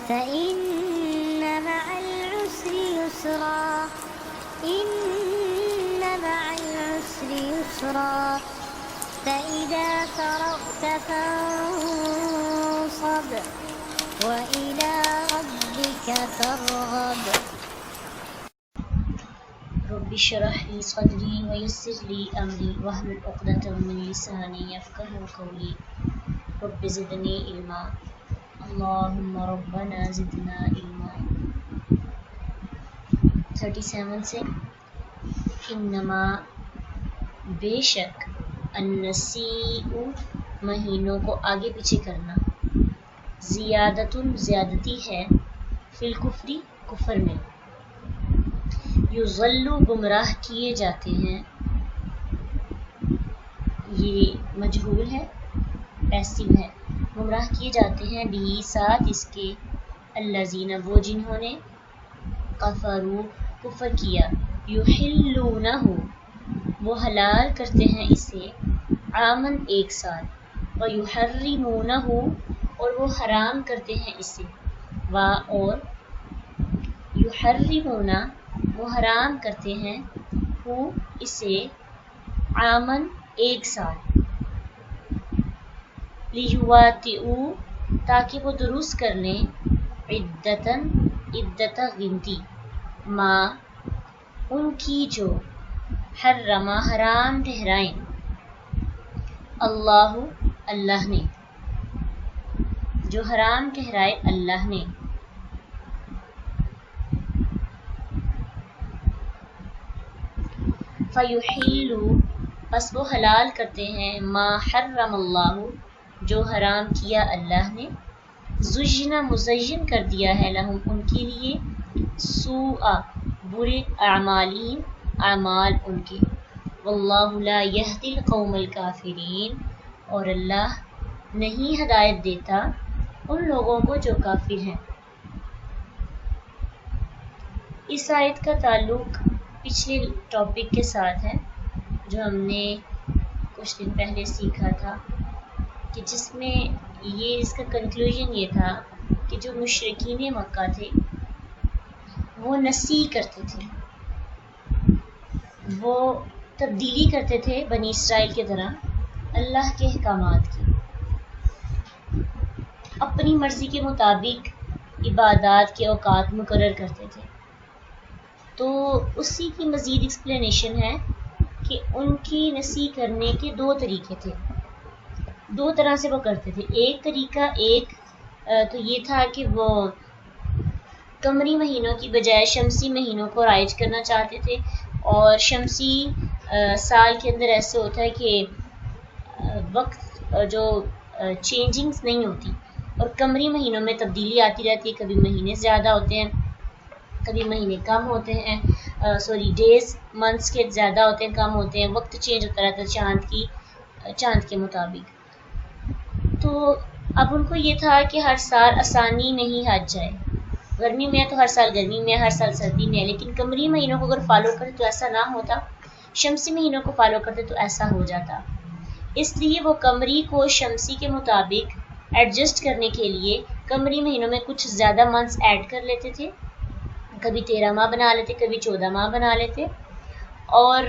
فإن مع العسر يسرا إن مع العسر يسرا فإذا فرغت فانصب وإلى ربك فارغب رب اشرح لي صدري ويسر لي أمري واحلل عقدة من لساني يفقهوا قولي رب زدني علما اللهم ربنا زدنا علما 37 سے انما بے شک النسیء مہینوں کو آگے پیچھے کرنا زیادۃ زیادتی ہے فی الکفری کفر میں یضلوا گمراہ کیے جاتے ہیں یہ مجہول ہے پیسو ہے گمراہ کیے جاتے ہیں بھی ساتھ اس کے الذین وہ جنہوں نے کفروا کفر کیا یحلونہ وہ حلال کرتے ہیں اسے عامن ایک سال ویحرمونہ اور وہ حرام کرتے ہیں اسے اور یحرمونہ وہ حرام کرتے ہیں اسے عامن ایک سال لیواطئوا تاکہ وہ درست کر لیں عدت گنتی ما ان کی جو حرم حرام ٹھہرائیں اللہ نے جو حرام ٹھہرائے اللہ نے فیحلوا پس وہ حلال کرتے ہیں ما حرم اللہ جو حرام کیا اللہ نے زجنا مزین کر دیا ہے لہم ان کے لیے سوء برے اعمال ان کے واللہ لا یہدی القوم الکافرین اور اللہ نہیں ہدایت دیتا ان لوگوں کو جو کافر ہیں اس آیت کا تعلق پچھلے ٹاپک کے ساتھ ہے جو ہم نے کچھ دن پہلے سیکھا تھا کہ جس میں اس کا کنکلوژن یہ تھا کہ جو مشرکین مکہ تھے وہ نسیح کرتے تھے وہ تبدیلی کرتے تھے بنی اسرائیل کی طرح اللہ کے احکامات کی اپنی مرضی کے مطابق عبادات کے اوقات مقرر کرتے تھے تو اسی کی مزید ایکسپلینیشن ہے کہ ان کی نسیح کرنے کے دو طریقے تھے دو طرح سے وہ کرتے تھے ایک طریقہ تو یہ تھا کہ وہ قمری مہینوں کی بجائے شمسی مہینوں کو رائج کرنا چاہتے تھے اور شمسی سال کے اندر ایسے ہوتا ہے کہ وقت جو چینجنگز نہیں ہوتی اور قمری مہینوں میں تبدیلی آتی رہتی ہے کبھی مہینے زیادہ ہوتے ہیں کبھی مہینے کم ہوتے ہیں ڈیز منتھس کے زیادہ ہوتے ہیں کم ہوتے ہیں وقت چینج ہوتا رہتا ہے چاند کے مطابق تو اب ان کو یہ تھا کہ ہر سال آسانی نہیں حج جائے گرمی میں ہے تو ہر سال گرمی میں ہر سال سردی میں ہے لیکن قمری مہینوں کو اگر فالو کرتے تو ایسا نہ ہوتا شمسی مہینوں کو فالو کرتے تو ایسا ہو جاتا اس لیے وہ قمری کو شمسی کے مطابق ایڈجسٹ کرنے کے لیے قمری مہینوں میں کچھ زیادہ منتھس ایڈ کر لیتے تھے کبھی 13 ماہ بنا لیتے کبھی 14 ماہ بنا لیتے اور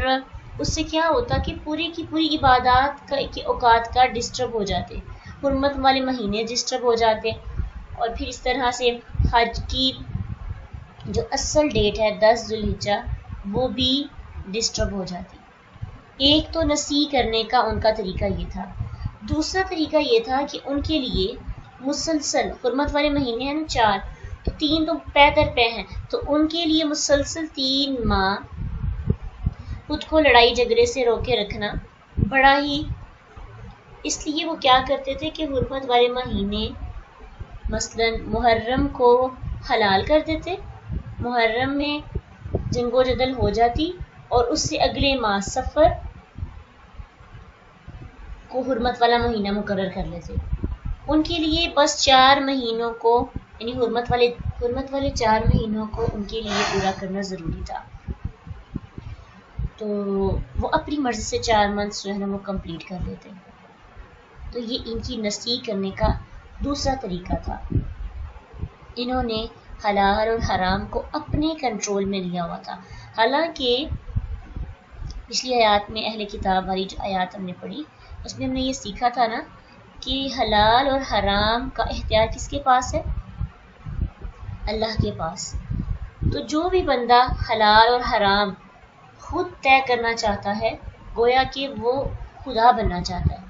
اس سے کیا ہوتا کہ پوری کی پوری عبادات کے اوقات کا ڈسٹرب ہو جاتے حرمت والے مہینے ڈسٹرب ہو جاتے اور پھر اس طرح سے حج کی جو اصل ڈیٹ ہے 10 ذوالحجہ وہ بھی ڈسٹرب ہو جاتی ایک تو نسیح کرنے کا ان کا طریقہ یہ تھا دوسرا طریقہ یہ تھا کہ ان کے لیے مسلسل حرمت والے مہینے ہیں نا 4 تو 3 تو پے در پے ہیں تو ان کے لیے مسلسل 3 ماہ خود کو لڑائی جھگڑے سے روکے رکھنا بڑا ہی اس لیے وہ کیا کرتے تھے کہ حرمت والے مہینے مثلا محرم کو حلال کر دیتے محرم میں جنگ و جدل ہو جاتی اور اس سے اگلے ماہ صفر کو حرمت والا مہینہ مقرر کر لیتے ان کے لیے بس 4 مہینوں کو یعنی حرمت والے 4 مہینوں کو ان کے لیے پورا کرنا ضروری تھا تو وہ اپنی مرضی سے 4 منتھس جو ہے نا وہ کمپلیٹ کر لیتے تو یہ ان کی نسیح کرنے کا دوسرا طریقہ تھا انہوں نے حلال اور حرام کو اپنے کنٹرول میں لیا ہوا تھا. حالانکہ پچھلی آیات میں اہل کتاب والی جو آیات ہم نے پڑھی اس میں ہم نے یہ سیکھا تھا نا کہ حلال اور حرام کا اختیار کس کے پاس ہے؟ اللہ کے پاس. تو جو بھی بندہ حلال اور حرام خود طے کرنا چاہتا ہے گویا کہ وہ خدا بننا چاہتا ہے,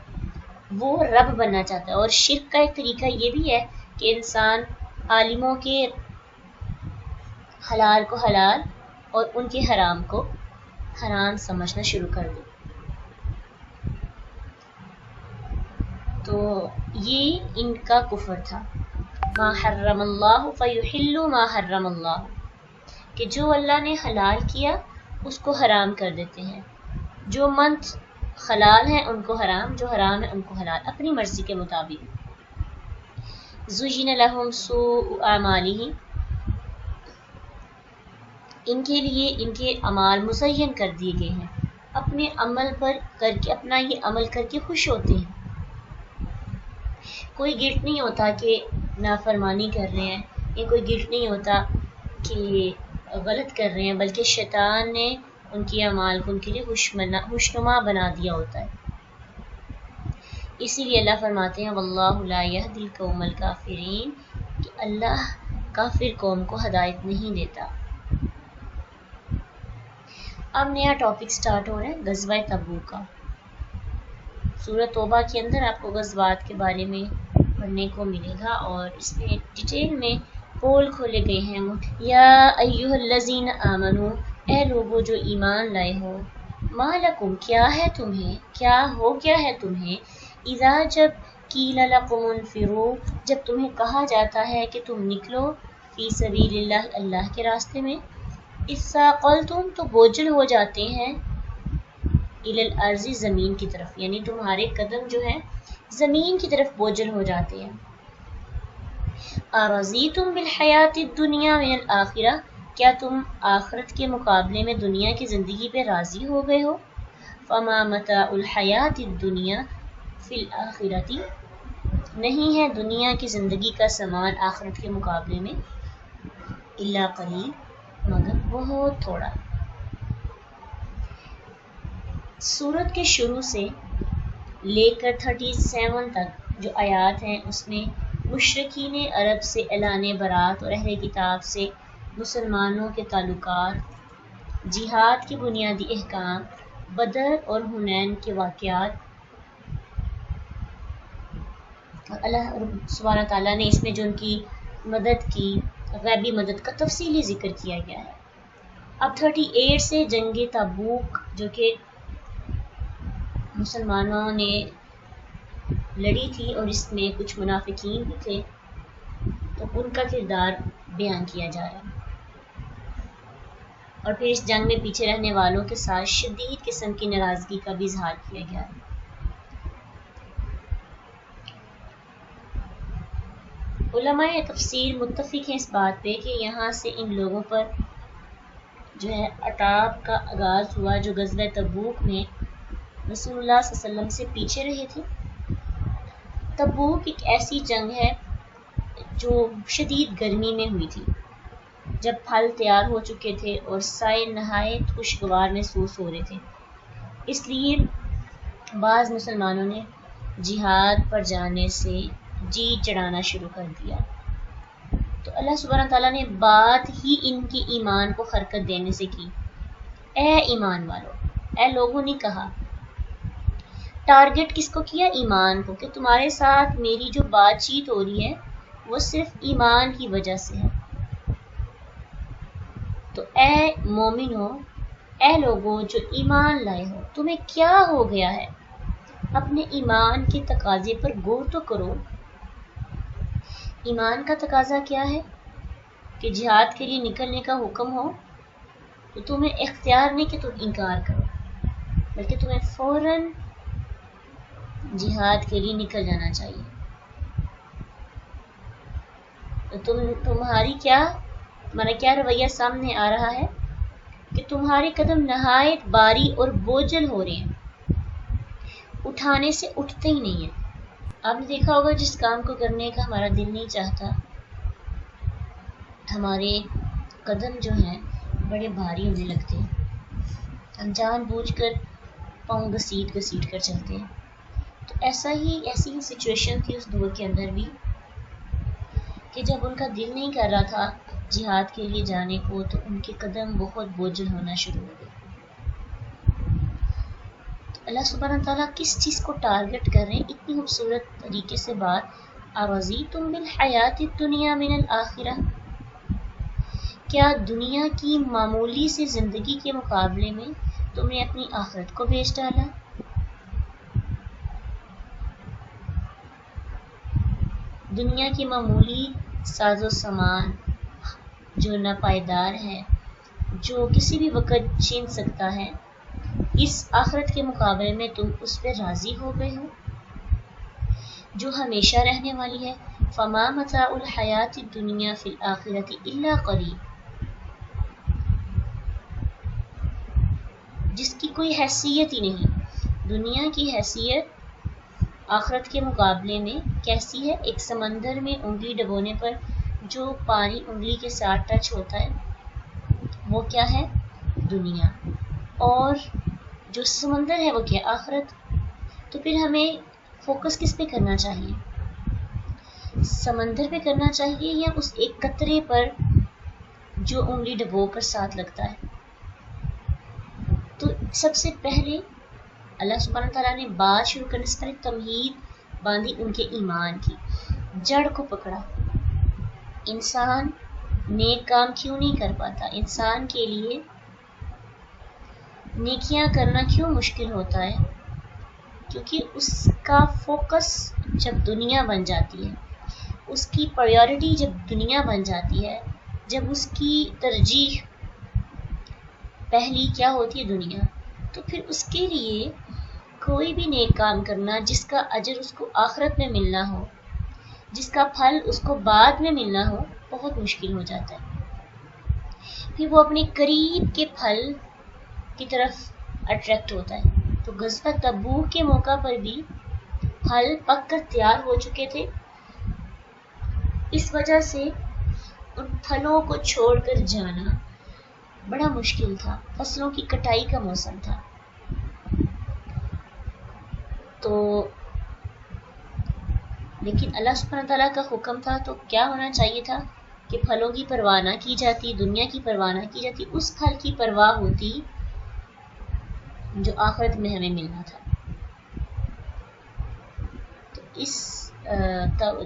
وہ رب بننا چاہتا ہے. اور شرک کا ایک طریقہ یہ بھی ہے کہ انسان عالموں کے حلال کو حلال اور ان کے حرام کو حرام سمجھنا شروع کر دے. تو یہ ان کا کفر تھا. ما حرم اللہ فیحل ما حرم اللہ, کہ جو اللہ نے حلال کیا اس کو حرام کر دیتے ہیں, جو منت حلال ہیں ان کو حرام, جو حرام ہے ان کو حلال, اپنی مرضی کے مطابق. زُیِّنَ لَهُمْ سُوءُ أَعْمَالِهِمْ, ان کے لیے ان کے اعمال مزین کر دیے گئے ہیں, اپنے عمل پر کر کے, اپنا یہ عمل کر کے خوش ہوتے ہیں. کوئی گلٹ نہیں ہوتا کہ نافرمانی کر رہے ہیں, یا کوئی گلٹ نہیں ہوتا کہ غلط کر رہے ہیں, بلکہ شیطان نے ان کے اعمال کو ان کے لیے خوشنما بنا دیا ہوتا ہے. اسی لیے اللہ فرماتے ہیں واللہ لا یہدی القوم الکافرین, کہ اللہ کافر قوم کو ہدایت نہیں دیتا. اب نیا ٹاپک سٹارٹ ہو رہا ہے غزوہ تبوک کا. سورۃ توبہ کے اندر آپ کو غزوات کے بارے میں پڑھنے کو ملے گا, اور اس میں ڈیٹیل میں پول کھولے گئے ہیں. یا ایھا الذین آمنو, اے لوگو جو ایمان لائے ہو, ما لکم, کیا ہے تمہیں, کیا ہو گیا ہے تمہیں, اذا جب قیل لکم انفروا, جب تمہیں کہا جاتا ہے کہ تم نکلو, فی سبیل اللہ, اللہ کے راستے میں, اثاقلتم, تو بوجھل ہو جاتے ہیں, الی الارض, زمین کی طرف, یعنی تمہارے قدم جو ہیں زمین کی طرف بوجھل ہو جاتے ہیں. ارضیتم بالحیات الدنیا من الآخرہ, کیا تم آخرت کے مقابلے میں دنیا کی زندگی پہ راضی ہو گئے ہو. فما متاع الحیات الدنیا فی الآخرۃ, نہیں ہے دنیا کی زندگی کا سامان آخرت کے مقابلے میں, الا قلیل, مگر بہت تھوڑا. سورت کے شروع سے لے کر 37 تک جو آیات ہیں اس میں مشرکین عرب سے اعلان برات اور اہل کتاب سے مسلمانوں کے تعلقات, جہاد کے بنیادی احکام, بدر اور حنین کے واقعات, اور اللہ سبحانہ تعالیٰ نے اس میں جو ان کی مدد کی, غیبی مدد کا تفصیلی ذکر کیا گیا ہے. اب 38 سے جنگ تبوک جو کہ مسلمانوں نے لڑی تھی, اور اس میں کچھ منافقین بھی تھے, تو ان کا کردار بیان کیا جا رہا ہے. اور پھر اس جنگ میں پیچھے رہنے والوں کے ساتھ شدید قسم کی ناراضگی کا بھی اظہار کیا گیا ہے. علماء تفسیر متفق ہیں اس بات پہ کہ یہاں سے ان لوگوں پر جو ہے عتاب کا آغاز ہوا جو غزوہ تبوک میں رسول اللہ صلی اللہ علیہ وسلم سے پیچھے رہے تھے. تبوک ایک ایسی جنگ ہے جو شدید گرمی میں ہوئی تھی, جب پھل تیار ہو چکے تھے اور سائے نہایت خوشگوار محسوس ہو رہے تھے. اس لیے بعض مسلمانوں نے جہاد پر جانے سے جی چڑھانا شروع کر دیا. تو اللہ سبحانہ تعالیٰ نے بات ہی ان کی ایمان کو حرکت دینے سے کی. اے ایمان والو, اے لوگوں نے کہا, ٹارگٹ کس کو کیا, ایمان کو, کہ تمہارے ساتھ میری جو بات چیت ہو رہی ہے وہ صرف ایمان کی وجہ سے ہے. تو اے مومنو, اے لوگو جو ایمان لائے ہو, تمہیں کیا ہو گیا ہے, اپنے ایمان کے تقاضے پر غور تو کرو. ایمان کا تقاضا کیا ہے کہ جہاد کے لیے نکلنے کا حکم ہو تو تمہیں اختیار نہیں کہ تم انکار کرو, بلکہ تمہیں فوراً جہاد کے لیے نکل جانا چاہیے. تو تمہاری تمہارا کیا رویہ سامنے آ رہا ہے کہ تمہارے قدم نہایت باری اور بوجھل ہو رہے ہیں, اٹھانے سے اٹھتے ہی نہیں ہیں. آپ نے دیکھا ہوگا جس کام کو کرنے کا ہمارا دل نہیں چاہتا ہمارے قدم جو ہیں بڑے بھاری ہونے لگتے ہیں، ہم جان بوجھ کر پاؤں گھسیٹ کر چلتے ہیں۔ تو ایسی ہی سچویشن تھی اس دور کے اندر بھی کہ جب ان کا دل نہیں کر رہا تھا جہاد کے لیے جانے کو، تو ان کے قدم بہت بوجھل ہونا شروع ہو گئے۔ اللہ سبحانہ تعالیٰ کس چیز کو ٹارگٹ کر رہے ہیں؟ اتنی خوبصورت طریقے سے بات، اَرَضِیتُم بِالْحَیَاةِ الدُّنْیَا مِنَ الْآخِرَةِ، کیا دنیا کی معمولی سی زندگی کے مقابلے میں تم نے اپنی آخرت کو بیچ ڈالا؟ دنیا کی معمولی ساز و سامان جو ناپائیدار ہے، جو کسی بھی وقت چھین سکتا ہے، اس آخرت کے مقابلے میں تم اس پہ راضی ہو گئے ہو جو ہمیشہ رہنے والی ہے۔ فَمَا مَتَاعُ الْحَیَاةِ الدُّنْیَا فِی الْآخِرَةِ إِلَّا قَلِیلٌ، جس کی کوئی حیثیت ہی نہیں۔ دنیا کی حیثیت آخرت کے مقابلے میں کیسی ہے؟ ایک سمندر میں انگلی ڈبونے پر جو پانی انگلی کے ساتھ ٹچ ہوتا ہے وہ کیا ہے؟ دنیا۔ اور جو سمندر ہے وہ کیا؟ آخرت۔ تو پھر ہمیں فوکس کس پہ کرنا چاہیے؟ سمندر پہ کرنا چاہیے یا اس ایک قطرے پر جو انگلی ڈبو کر ساتھ لگتا ہے؟ تو سب سے پہلے اللہ سبحانہ تعالیٰ نے بات شروع کرنے سے پہلے تمہید باندھی ان کے ایمان کی، جڑ کو پکڑا۔ انسان نیک کام کیوں نہیں کر پاتا؟ انسان کے لیے نیکیاں کرنا کیوں مشکل ہوتا ہے؟ کیونکہ اس کا فوکس جب دنیا بن جاتی ہے، اس کی پرائیورٹی جب دنیا بن جاتی ہے، جب اس کی ترجیح پہلی کیا ہوتی ہے؟ دنیا، تو پھر اس کے لیے کوئی بھی نیک کام کرنا جس کا اجر اس کو آخرت میں ملنا ہو، جس کا پھل اس کو بعد میں ملنا ہو، بہت مشکل ہو جاتا ہے۔ پھر وہ اپنے قریب کے پھل کی طرف اٹریکٹ ہوتا ہے۔ تو غزوہ تبوک کے موقع پر بھی پھل پک کر تیار ہو چکے تھے، اس وجہ سے ان پھلوں کو چھوڑ کر جانا بڑا مشکل تھا، فصلوں کی کٹائی کا موسم تھا۔ تو لیکن اللہ سبحانہ تعالیٰ کا حکم تھا، تو کیا ہونا چاہیے تھا کہ پھلوں کی پرواہ نہ کی جاتی، دنیا کی پرواہ نہ کی جاتی، اس پھل کی پرواہ ہوتی جو آخرت میں ہمیں ملنا تھا۔ تو اس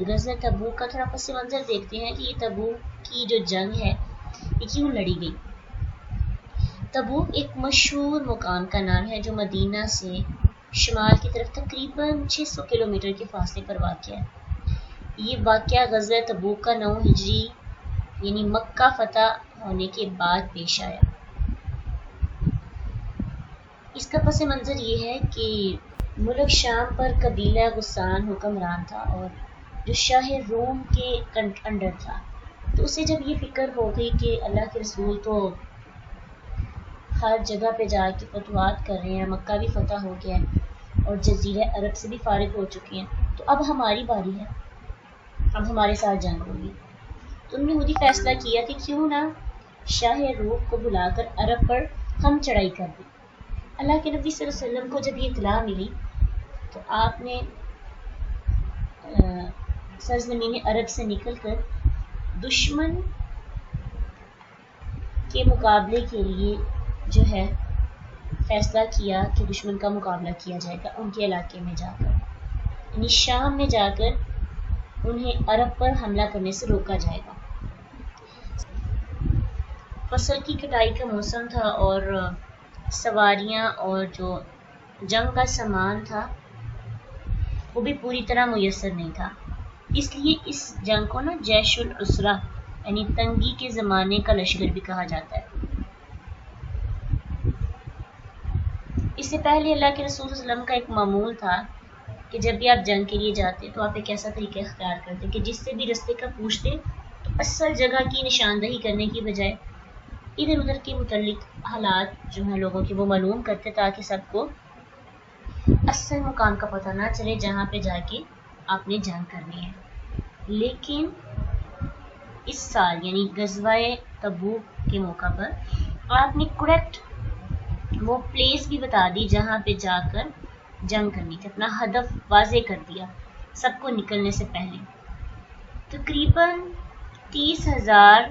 غزوہ تبوک کا تھوڑا پس منظر دیکھتے ہیں کہ یہ تبوک کی جو جنگ ہے یہ کیوں لڑی گئی۔ تبوک ایک مشہور مقام کا نام ہے جو مدینہ سے شمال کی طرف تقریباً 600 کلومیٹر کے فاصلے پر واقع ہے۔ یہ واقعہ غزوہ تبوک کا 9 ہجری یعنی مکہ فتح ہونے کے بعد پیش آیا۔ اس کا پس منظر یہ ہے کہ ملک شام پر قبیلہ غسان حکمران تھا اور جو شاہ روم کے انڈر تھا۔ تو اسے جب یہ فکر ہو گئی کہ اللہ کے رسول تو ہر جگہ پہ جا کے فتوحات کر رہے ہیں، مکہ بھی فتح ہو گیا ہے اور جزیرہ عرب سے بھی فارغ ہو چکے ہیں، تو اب ہماری باری ہے، اب ہمارے ساتھ جنگ ہوگی۔ تو انہوں نے خود ہی فیصلہ کیا کہ کیوں نہ شاہ روم کو بلا کر عرب پر ہم چڑھائی کر دیں۔ اللہ کے نبی صلی اللہ علیہ وسلم کو جب یہ اطلاع ملی تو آپ نے سرزمین عرب سے نکل کر دشمن کے مقابلے کے لیے جو ہے فیصلہ کیا کہ دشمن کا مقابلہ کیا جائے گا ان کے علاقے میں جا کر، یعنی شام میں جا کر انہیں عرب پر حملہ کرنے سے روکا جائے گا۔ فصل کی کٹائی کا موسم تھا اور سواریاں اور جو جنگ کا سامان تھا وہ بھی پوری طرح میسر نہیں تھا، اس لیے اس جنگ کو نا جیش العسرہ یعنی تنگی کے زمانے کا لشکر بھی کہا جاتا ہے۔ اس سے پہلے اللہ کے رسول صلی اللہ علیہ وسلم کا ایک معمول تھا کہ جب بھی آپ جنگ کے لیے جاتے تو آپ ایک ایسا طریقہ اختیار کرتے کہ جس سے بھی رستے کا پوچھتے تو اصل جگہ کی نشاندہی کرنے کی بجائے ادھر ادھر کے متعلق حالات جو ہیں لوگوں کے وہ معلوم کرتے تاکہ سب کو اصل مقام کا پتہ نہ چلے جہاں پہ جا کے آپ نے جنگ کرنی ہے۔ لیکن اس سال یعنی غزوہ تبوک کے موقع پر آپ نے کریکٹ وہ پلیس بھی بتا دی جہاں پہ جا کر جنگ کرنی تھی، اپنا ہدف واضح کر دیا سب کو نکلنے سے پہلے۔ تقریباً 30,000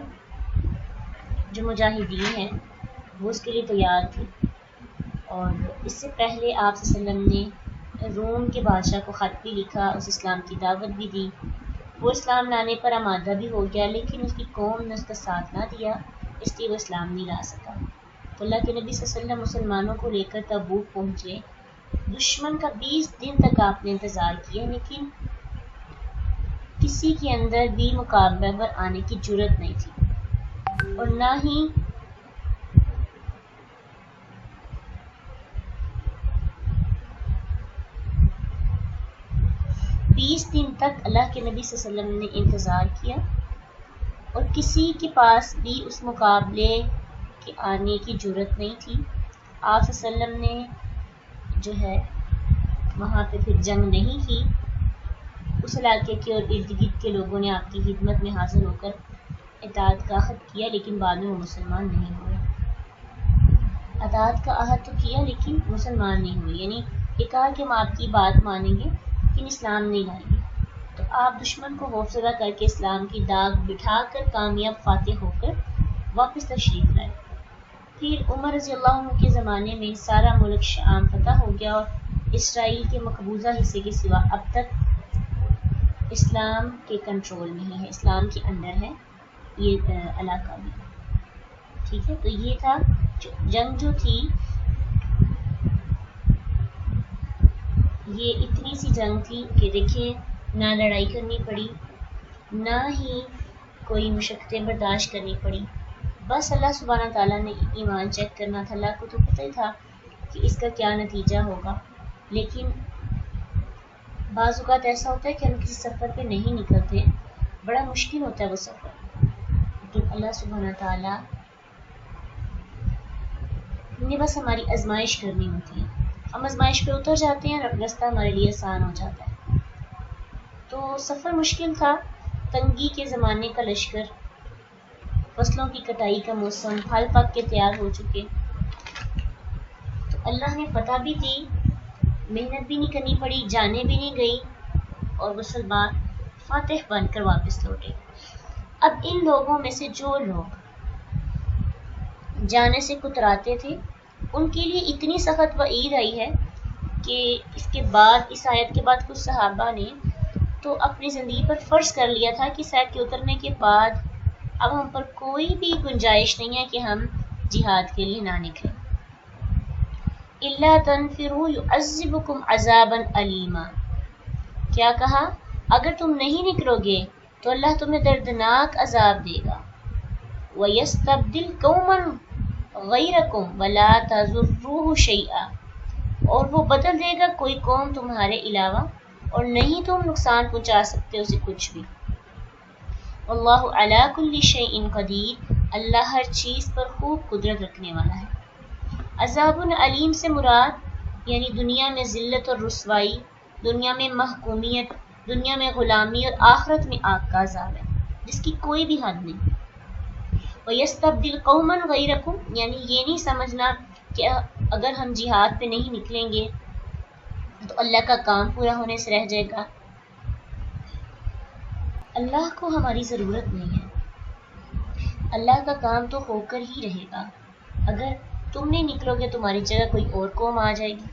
جو مجاہدین ہیں وہ اس کے لیے تیار تھے، اور اس سے پہلے آپ صلی اللہ علیہ وسلم نے روم کے بادشاہ کو خط بھی لکھا، اس اسلام کی دعوت بھی دی، وہ اسلام لانے پر آمادہ بھی ہو گیا، لیکن اس کی قوم نے اس کا ساتھ نہ دیا، اس لیے وہ اسلام نہیں لا سکا۔ تو اللہ کے نبی صلی اللہ علیہ وسلم مسلمانوں کو لے کر تبوک پہنچے، دشمن کا 20 دن تک آپ نے انتظار کیا، لیکن کسی کے اندر بھی مقابلہ پر آنے کی جرت نہیں تھی، اور نہ ہی دن تک اللہ کے نبی صلی اللہ علیہ وسلم نے انتظار کیا، اور کسی کے پاس بھی اس مقابلے کے آنے کی جرت نہیں تھی۔ آپ صلی اللہ علیہ وسلم نے جو ہے وہاں پہ پھر جنگ نہیں کی، اس علاقے کے اور ارد گرد کے لوگوں نے آپ کی خدمت میں حاضر ہو کر اطاعت کا عہد کیا، لیکن بعد میں وہ مسلمان نہیں ہوئے۔ اطاعت کا عہد تو کیا لیکن مسلمان نہیں ہوئے، یعنی یہ کہا کہ ہم آپ کی بات مانیں گے لیکن اسلام نہیں لائیں گے۔ تو آپ دشمن کو خوفزدہ کر کے اسلام کی داغ بٹھا کر کامیاب فاتح ہو کر واپس تشریف لائے۔ پھر عمر رضی اللہ عنہ کے زمانے میں سارا ملک شام فتح ہو گیا، اور اسرائیل کے مقبوضہ حصے کے سوا اب تک اسلام کے کنٹرول میں ہی ہے، اسلام کے انڈر ہے یہ علاقہ بھی۔ ٹھیک ہے، تو یہ تھا جنگ جو تھی، یہ اتنی سی جنگ تھی کہ دیکھیں نہ لڑائی کرنی پڑی، نہ ہی کوئی مشقتیں برداشت کرنی پڑی، بس اللہ سبحانہ تعالیٰ نے ایمان چیک کرنا تھا۔ اللہ کو تو پتہ ہی تھا کہ اس کا کیا نتیجہ ہوگا، لیکن بعض اوقات ایسا ہوتا ہے کہ ہم کسی سفر پہ نہیں نکلتے، بڑا مشکل ہوتا ہے وہ سفر، تو اللہ سبحانہ تعالیٰ نے بس ہماری آزمائش کرنی ہوتی ہے، ہم آزمائش پہ اتر جاتے ہیں اور راستہ ہمارے لیے آسان ہو جاتا ہے۔ تو سفر مشکل تھا، تنگی کے زمانے کا لشکر، فصلوں کی کٹائی کا موسم، پھل پک کے تیار ہو چکے، تو اللہ نے فتح بھی دی، محنت بھی نہیں کرنی پڑی، جانیں بھی نہیں گئی، اور مسلمان فاتح بن کر واپس لوٹے۔ اب ان لوگوں میں سے جو لوگ جانے سے کتراتے تھے ان کے لیے اتنی سخت وعید آئی ہے کہ اس کے بعد، اس آیت کے بعد، کچھ صحابہ نے تو اپنی زندگی پر فرض کر لیا تھا کہ سیف کے اترنے کے بعد اب ہم پر کوئی بھی گنجائش نہیں ہے کہ ہم جہاد کے لیے نہ نکلیں۔ الا تنفروا يعذبكم عذابا علیما، کیا کہا؟ اگر تم نہیں نکلو گے تو اللہ تمہیں دردناک عذاب دے گا۔ وَيَسْتَبْدِلْ قَوْمًا غَيْرَكُمْ وَلَا تَضُرُّوهُ شَيْئًا، اور وہ بدل دے گا کوئی قوم تمہارے علاوہ، اور نہیں تم نقصان پہنچا سکتے اسے کچھ بھی۔ واللہ علی کل شیء قدیر، اللہ ہر چیز پر خوب قدرت رکھنے والا ہے۔ عذاب علیم سے مراد یعنی دنیا میں ذلت اور رسوائی، دنیا میں محکومیت، دنیا میں غلامی، اور آخرت میں آگ کا عذاب ہے جس کی کوئی بھی حد نہیں۔ وَيَسْتَبْدِلْ قَوْمًا غَيْرَكُمْ، یعنی یہ نہیں سمجھنا کہ اگر ہم جہاد پہ نہیں نکلیں گے تو اللہ کا کام پورا ہونے سے رہ جائے گا۔ اللہ کو ہماری ضرورت نہیں ہے، اللہ کا کام تو ہو کر ہی رہے گا۔ اگر تم نہیں نکلو گے تمہاری جگہ کوئی اور قوم آ جائے گی۔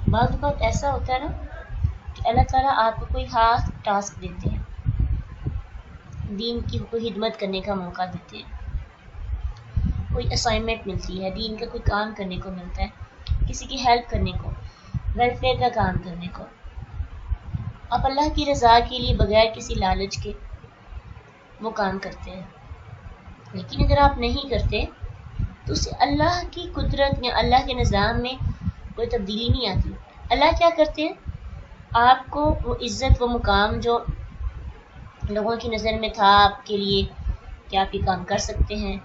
بعض اوقات ایسا ہوتا ہے نا کہ اللہ تعالیٰ آپ کو کوئی خاص ٹاسک دیتے ہیں، دین کی کوئی خدمت کرنے کا موقع دیتے ہیں، کوئی اسائنمنٹ ملتی ہے، دین کا کوئی کام کرنے کو ملتا ہے، کسی کی ہیلپ کرنے کو، ویلفیئر کا کام کرنے کو، آپ اللہ کی رضا کے لیے بغیر کسی لالچ کے وہ کام کرتے ہیں، لیکن اگر آپ نہیں کرتے تو اسے اللہ کی قدرت یا اللہ کے نظام میں کوئی تبدیلی نہیں آتی۔ اللہ کیا کرتے ہیں؟ آپ کو وہ عزت، وہ مقام جو لوگوں کی نظر میں تھا آپ کے لیے کہ آپ یہ کام کر سکتے ہیں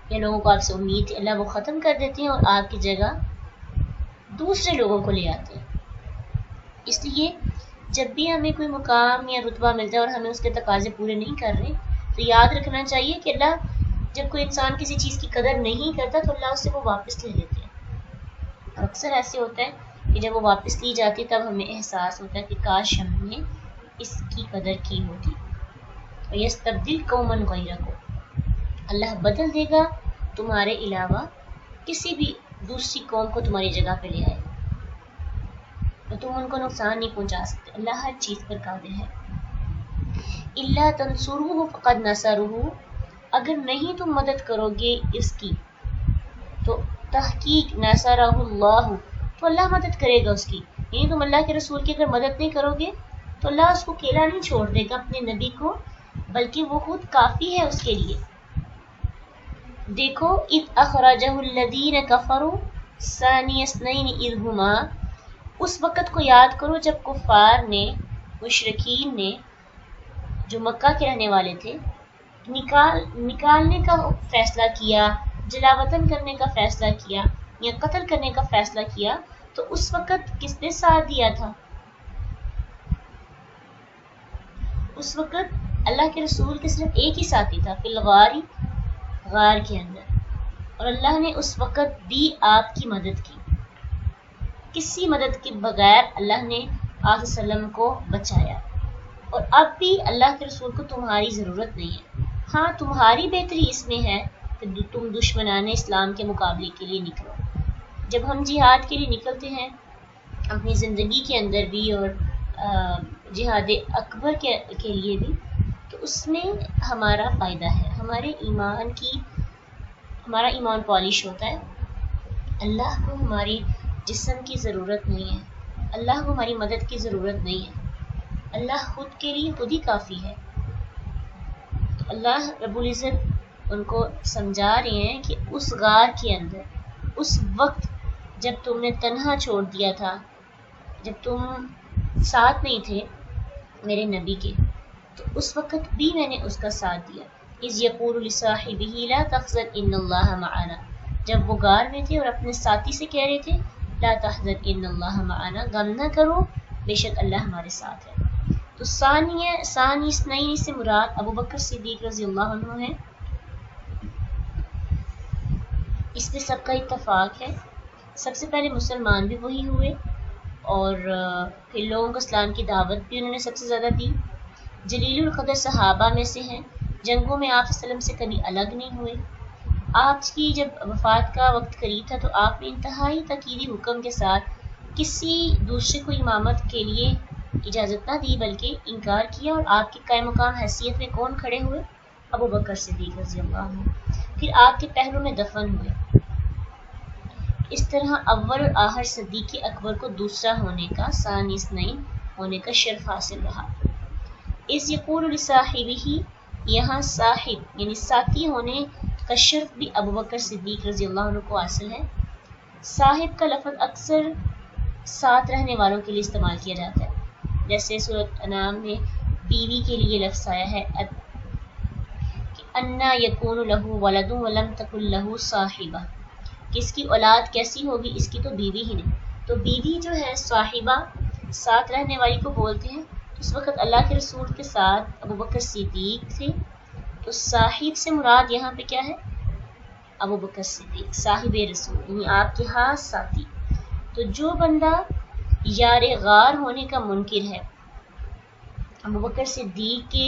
یا لوگوں کو آپ سے امید تھی، اللہ وہ ختم کر دیتے ہیں اور آپ کی جگہ دوسرے لوگوں کو لے آتے ہیں۔ اس لیے جب بھی ہمیں کوئی مقام یا رتبہ ملتا ہے اور ہمیں اس کے تقاضے پورے نہیں کر رہے تو یاد رکھنا چاہیے کہ اللہ جب کوئی انسان کسی چیز کی قدر نہیں کرتا تو اللہ اس سے وہ واپس لے لیتے ہیں، اور اکثر ایسے ہوتا ہے کہ جب وہ واپس لی جاتی تب ہمیں احساس ہوتا ہے کہ کاش ہم نے اس کی قدر کی ہوتی. وَيَسْتَبْدِلْ قَوْمًا غَيْرَكُمْ، اللہ بدل دے گا تمہارے علاوہ کسی بھی دوسری قوم کو تمہاری جگہ پہ لے آئے تو تم ان کو نقصان نہیں پہنچا سکتے. اللہ ہر چیز پر قادر ہے. إِلَّا تَنْصُرُوهُ فَقَدْ نَصَرَهُ، اگر نہیں تم مدد کرو گے اس کی تو تحقیق نَصَرَهُ اللَّهُ، تو اللہ مدد کرے گا اس کی. یعنی تم اللہ کے رسول کی اگر مدد نہیں کرو گے تو اللہ اس کو اکیلا نہیں چھوڑ دے گا اپنے نبی کو، بلکہ وہ خود کافی ہے اس کے لیے. دیکھو اذ اخرجہ الذین کفروا ثانی اثنین اذ ہما، اس وقت کو یاد کرو جب کفار نے، مشرکین نے جو مکہ کے رہنے والے تھے نکالنے کا فیصلہ کیا، جلا وطن کرنے کا فیصلہ کیا یا قتل کرنے کا فیصلہ کیا، تو اس وقت کس نے ساتھ دیا تھا؟ اس وقت اللہ کے رسول کے صرف ایک ہی ساتھی تھا، فی الغار، غار کے اندر، اور اللہ نے اس وقت بھی آپ کی مدد کی. کسی مدد کے بغیر اللہ نے آپ صلی اللہ علیہ وسلم کو بچایا. اور اب بھی اللہ کے رسول کو تمہاری ضرورت نہیں ہے. ہاں تمہاری بہتری اس میں ہے کہ تم دشمنان اسلام کے مقابلے کے لیے نکلو. جب ہم جہاد کے لیے نکلتے ہیں اپنی زندگی کے اندر بھی اور جہاد اکبر کے لیے بھی، تو اس میں ہمارا فائدہ ہے، ہمارا ایمان پالش ہوتا ہے. اللہ کو ہماری جسم کی ضرورت نہیں ہے، اللہ کو ہماری مدد کی ضرورت نہیں ہے، اللہ خود کے لیے خود ہی کافی ہے. تو اللہ رب العزت ان کو سمجھا رہے ہیں کہ اس غار کے اندر، اس وقت جب تم نے تنہا چھوڑ دیا تھا، جب تم ساتھ نہیں تھے میرے نبی کے، تو اس وقت بھی میں نے اس کا ساتھ دیا. اذ یقول لصاحبہ لا تحزن ان اللہ معنا، جب وہ غار میں تھے اور اپنے ساتھی سے کہہ رہے تھے لا تحزن ان اللہ معنا، غم نہ کرو بے شک اللہ ہمارے ساتھ ہے. تو ثانی اثنین سے مراد ابو بکر صدیق رضی اللہ عنہ ہے. اس میں سب کا اتفاق ہے. سب سے پہلے مسلمان بھی وہی ہوئے اور پھر لوگوں کو اسلام کی دعوت بھی انہوں نے سب سے زیادہ دی. جلیل القدر صحابہ میں سے ہیں، جنگوں میں آپ صلی اللہ علیہ وسلم سے کبھی الگ نہیں ہوئے. آپ کی جب وفات کا وقت قریب تھا تو آپ نے انتہائی تاکیدی حکم کے ساتھ کسی دوسرے کو امامت کے لیے اجازت نہ دی بلکہ انکار کیا، اور آپ کے قائم مقام حیثیت میں کون کھڑے ہوئے؟ ابو بکر صدیق رضی اللہ عنہ. پھر آپ کے پہلو میں دفن ہوئے. اس طرح اول اور آخر صدیق اکبر کو دوسرا ہونے کا، ثانی اثنین ہونے کا شرف حاصل رہا. اس یقول لصاحبہ، یہاں صاحب یعنی ساتھی ہونے کا شرف بھی ابو بکر صدیق رضی اللہ عنہ کو حاصل ہے. صاحب کا لفظ اکثر ساتھ رہنے والوں کے لیے استعمال کیا جاتا ہے، جیسے سورۃ انعام میں بیوی کے لیے لفظ آیا ہے کہ انا یکون لہ ولد ولم تکن لہ صاحبہ، کہ اس کی اولاد کیسی ہوگی، اس کی تو بیوی ہی نہیں. تو بیوی جو ہے صاحبہ، ساتھ رہنے والی کو بولتے ہیں. اس وقت اللہ کے رسول کے ساتھ ابو بکر صدیق تھے، تو صاحب سے مراد یہاں پہ کیا ہے؟ ابو بکر صدیق صاحب رسول، یعنی آپ کے خاص ساتھی. تو جو بندہ یار غار ہونے کا منکر ہے، ابو بکر صدیق کے